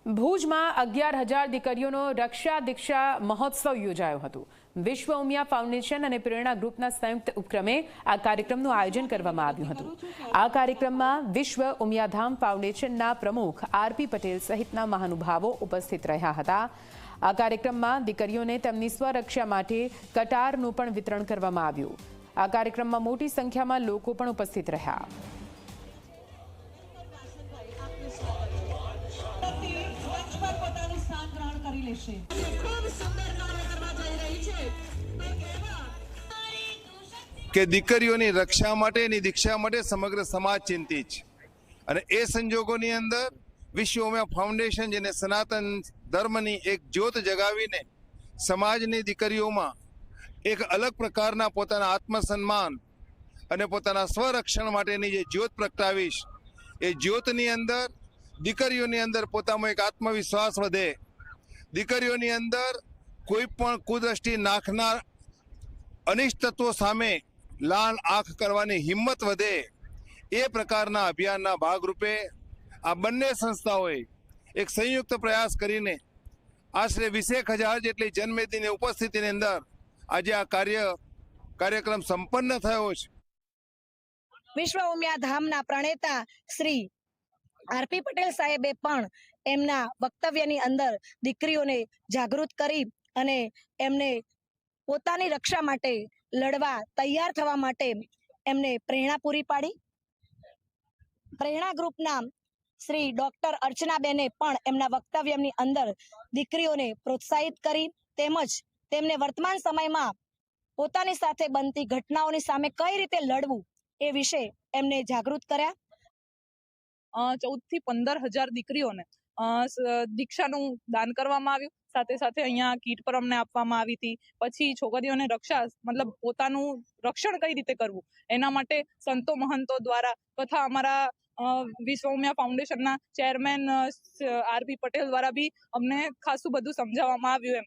ભુજમાં 11,000 દીકરીઓનો રક્ષા દીક્ષા મહોત્સવ યોજાયો હતો। વિશ્વ ઉમિયા ફાઉન્ડેશન અને પ્રેરણા ગ્રુપના સંયુક્ત ઉપક્રમે આ કાર્યક્રમનું આયોજન કરવામાં આવ્યું હતું। આ કાર્યક્રમમાં વિશ્વ ઉમિયાધામ ફાઉન્ડેશનના પ્રમુખ આરપી પટેલ સહિતના મહાનુભાવો ઉપસ્થિત રહ્યા હતા। આ કાર્યક્રમમાં દીકરીઓને તેમની સ્વરક્ષા માટે કટારનું પણ વિતરણ કરવામાં આવ્યું। આ કાર્યક્રમમાં મોટી સંખ્યામાં લોકો પણ ઉપસ્થિત રહ્યા। કે દીકરીઓની રક્ષા માટેની દીક્ષા માટે સમગ્ર સમાજ ચિંતિત છે અને એ સંજોગોની અંદર વિશ્વ ઉમિયા ફાઉન્ડેશન જેને સનાતન ધર્મની એક જ્યોત જગાવીને સમાજની દીકરીઓમાં એક અલગ પ્રકારના પોતાના આત્મસન્માન અને પોતાના સ્વરક્ષણ માટેની જે જ્યોત પ્રગટાવીશ એ જ્યોતની અંદર દીકરીઓની અંદર પોતાનો એક આત્મવિશ્વાસ વધે, દીકરીઓની અંદર કોઈ પણ કુદ્રષ્ટિ નાખનાર અનિષ્ટ તત્વો સામે લાલ આંખ કરવાની હિંમત વધે, એ પ્રકારના અભિયાનના ભાગરૂપે આ બંને સંસ્થાઓએ એક સંયુક્ત પ્રયાસ કરીને આશરે 20,000 જેટલી જનમેદનીની ઉપસ્થિતિની અંદર આજે આ કાર્યક્રમ સંપન્ન થયો છે। વિશ્વ ઉમિયા ધામના પ્રણેતા શ્રી આરપી પટેલ સાહેબે પણ એમના વક્તવ્યની અંદર દીકરીઓને જાગૃત કરી અને એમને પોતાની રક્ષા માટે લડવા તૈયાર થવા માટે એમને પ્રેરણા પૂરી પાડી। પ્રેરણા ગ્રુપના શ્રી ડોક્ટર અર્ચનાબેને પણ એમના વક્તવ્યની અંદર દીકરીઓને પ્રોત્સાહિત કરી તેમજ તેમને વર્તમાન સમયમાં પોતાની સાથે બનતી ઘટનાઓની સામે કઈ રીતે લડવું એ વિશે એમને જાગૃત કર્યા। 14 થી 15,000 દીકરીઓને દીક્ષાનું દાન કરવામાં આવ્યું। સાથે સાથે અહીંયા કીટ પણ અમને આપવામાં આવી હતી। પછી છોકરીઓને રક્ષા મતલબ પોતાનું રક્ષણ કઈ રીતે કરવું એના માટે સંતો મહંતો દ્વારા તથા અમારા વિશ્વ ઉમિયા ફાઉન્ડેશનના ચેરમેન આરપી પટેલ દ્વારા બી અમને ખાસું બધું સમજાવવામાં આવ્યું। એમ